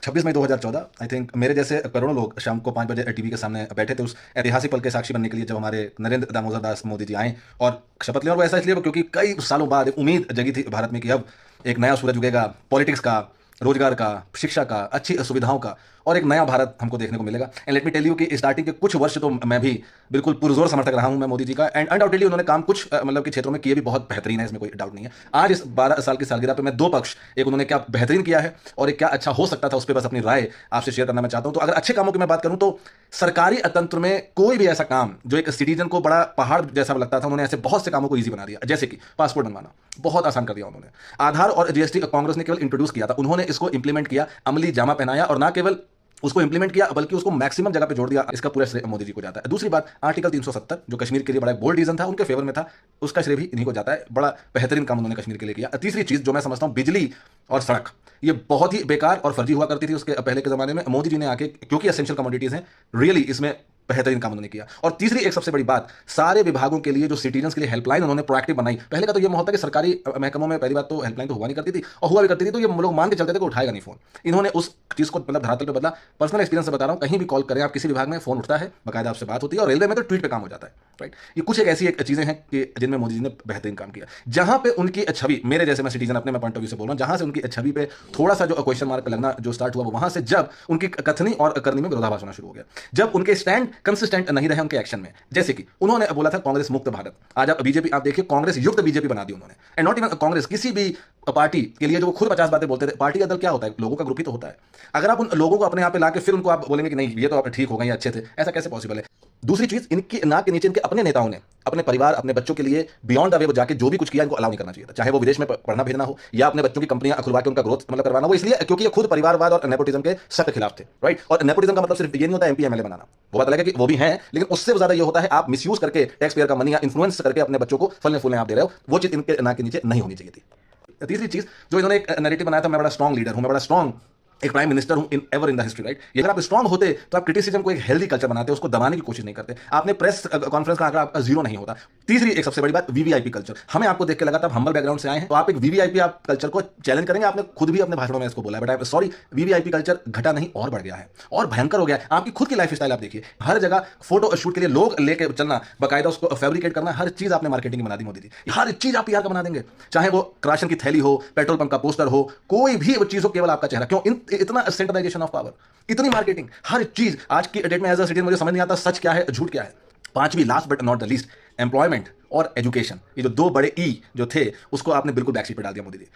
26 May 2014 I think मेरे जैसे करोड़ों लोग शाम को 5 बजे टीवी के सामने बैठे थे उस ऐतिहासिक पल के साक्षी बनने के लिए, जब हमारे नरेंद्र दामोदर दास मोदी जी आए और शपथ लें। और वो ऐसा इसलिए क्योंकि कई सालों बाद एक उम्मीद जगी थी भारत में कि अब एक नया सूरज उगेगा, पॉलिटिक्स का, रोजगार का, शिक्षा का, अच्छी सुविधाओं का, और एक नया भारत हमको देखने को मिलेगा। And let me tell you कि स्टार्टिंग के कुछ वर्ष तो मैं भी बिल्कुल पुरजोर समर्थक रहा हूं मैं मोदी जी का। एंड अनडाउटेडली उन्होंने काम कुछ मतलब कि क्षेत्रों में किए भी बहुत बेहतरीन है, इसमें कोई डाउट नहीं है। आज इस 12 साल की सालगिरह पे मैं दो पक्ष, एक उन्होंने क्या बेहतरीन किया है और एक क्या अच्छा हो सकता था, उस पर बस अपनी राय आपसे शेयर करना मैं चाहता हूं। तो अगर अच्छे कामों की मैं बात करूं तो सरकारी तंत्र में कोई भी ऐसा काम जो एक सिटीजन को बड़ा पहाड़ जैसा लगता था, उन्होंने ऐसे बहुत से कामों को ईजी बना दिया। जैसे कि पासपोर्ट बनवाना बहुत आसान कर दिया उन्होंने। आधार और जीएसटी कांग्रेस ने केवल इंट्रोड्यूस किया था, उन्होंने इसको इंप्लीमेंट किया, अमली जामा पहनाया, और ना केवल उसको इंप्लीमेंट किया बल्कि उसको मैक्सिमम जगह पे जोड़ दिया। इसका पूरा श्रेय मोदी जी को जाता है। दूसरी बात, आर्टिकल 370 जो कश्मीर के लिए बड़ा बोल्ड रीजन था, उनके फेवर में था, उसका श्रेय भी इन्हीं को जाता है। बड़ा बेहतरीन काम उन्होंने कश्मीर के लिए किया। तीसरी चीज जो मैं समझता हूं, बिजली और सड़क, ये बहुत ही बेकार और फर्जी हुआ करती थी उसके पहले के जमाने में। मोदी जी ने आके, क्योंकि एसेंशियल कमोडिटीज हैं, रियली इसमें बेहतरीन काम उन्होंने किया। और तीसरी एक सबसे बड़ी बात, सारे विभागों के लिए जो सिटीजन के लिए हेल्पलाइन उन्होंने प्रोएक्टिव बनाई। पहले का तो ये होता कि सरकारी महकमों में पहली बात तो हेल्पलाइन तो हुआ नहीं करती थी, और हुआ भी करती थी तो ये लोग मान के चलते थे कि उठाएगा नहीं फोन। इन्होंने उस चीज को मतलब धरातल पे बदला। पर्सनल एक्सपीरियंस से बता रहा हूं, कहीं भी कॉल करें आप किसी विभाग में, फोन उठता है, बाकायदा आपसे बात होती है, और रेलवे में तो ट्वीट पे काम हो जाता है। राइट, ये कुछ एक ऐसी चीजें हैं कि जिनमें मोदी जी ने बेहतरीन काम किया। जहां पे उनकी छवि, मेरे जैसे मैं सिटीजन अपने मैं पॉइंट ऑफ व्यू से बोल रहा हूं, जहां से उनकी छवि पे थोड़ा सा जो क्वेश्चन मार्क लगना जो स्टार्ट हुआ, वो वहां से जब उनकी कथनी और करनी में विरोधाभास होना शुरू हो गया, जब उनके स्टैंड कंसिस्टेंट नहीं रहे उनके एक्शन में। जैसे कि उन्होंने बोला था कांग्रेस मुक्त भारत, आज आप बीजेपी आप देखिए, कांग्रेस युक्त बीजेपी बना दी उन्होंने। एंड नॉट इवन कांग्रेस, किसी भी पार्टी के लिए जो खुद 50 बातें बोलते थे, पार्टी का दल क्या होता है, लोगों का ग्रुप ही तो होता है। अगर आप उन लोगों को अपने यहाँ पे लाके फिर उनको आप बोलेंगे कि नहीं ये तो आप ठीक हो गए, ये अच्छे थे, ऐसा कैसे पॉसिबल है। दूसरी चीज, इनकी नाक के नीचे इनके अपने नेताओं ने अपने परिवार, अपने बच्चों के लिए बियॉन्ड द वे जाके जो भी कुछ किया, इनको अलाउ नहीं करना चाहिए था। चाहे वो विदेश में पढ़ना भेजना हो या अपने बच्चों की कंपनियां खुलवा के उनका ग्रोथ मतलब करवाना, वो इसलिए क्योंकि ये खुद परिवारवाद और नेपोटिज्म के सख्त खिलाफ थे। राइट, और नेपोटिज्म का मतलब सिर्फ ये नहीं होता एमपी एमएलए बनाना, वो पता लगा कि वो भी हैं, लेकिन उससे ज्यादा ये होता है आप मिसयूज करके टैक्स पेयर का मनी या इन्फ्लुएंस करके अपने बच्चों को फलने फूलने आप दे रहे हो। वो चीज इनके नाक के नीचे नहीं होनी चाहिए थी। तीसरी चीज जो इन्होंने एक नैरेटिव बनाया था, मैं बड़ा स्ट्रांग लीडर हूं, मैं बड़ा स्ट्रांग एक प्राइम मिनिस्टर हूं in ever in the history. Right, अगर आप स्ट्रांग होते तो आप क्रिटिसिज्म को एक हेल्दी कल्चर बनाते, उसको दबाने की कोशिश नहीं करते। आपने प्रेस कॉन्फ्रेंस का आंकड़ा आपका जीरो नहीं होता। तीसरी एक सबसे बड़ी बात, वीवीआईपी कल्चर। हमें आपको देख के लगा था आप हम्बल बैकग्राउंड से आए हैं, तो आप एक वीवीआईपी आप कल्चर को चैलेंज करेंगे। आपने खुद भी अपने भाषणों में इसको बोला है, बट सॉरी, वीवीआईपी कल्चर घटा नहीं और बढ़ गया है और भयंकर हो गया है। आपकी खुद की लाइफ स्टाइल आप देखिए, हर जगह फोटो शूट के लिए लोग लेके चलना, बाकायदा उसको फैब्रिकेट करना, हर चीज आपने मार्केटिंग बना दी मोदी जी। हर चीज आप पीआर का बना देंगे, चाहे वो राशन की थैली हो, पेट्रोल पंप का पोस्टर हो, कोई भी वो चीज हो, केवल आपका चेहरा। क्यों इतना सेंट्रलाइजेशन ऑफ पावर, इतनी मार्केटिंग, हर चीज। आज की डेट में एज अ सिटीजन मुझे समझ नहीं आता सच क्या है झूठ क्या है। पांचवी, last but not the least, employment और एजुकेशन, ये जो दो बड़े ई जो थे, उसको आपने बिल्कुल बैकसीट पर डाल दिया मोदी जी।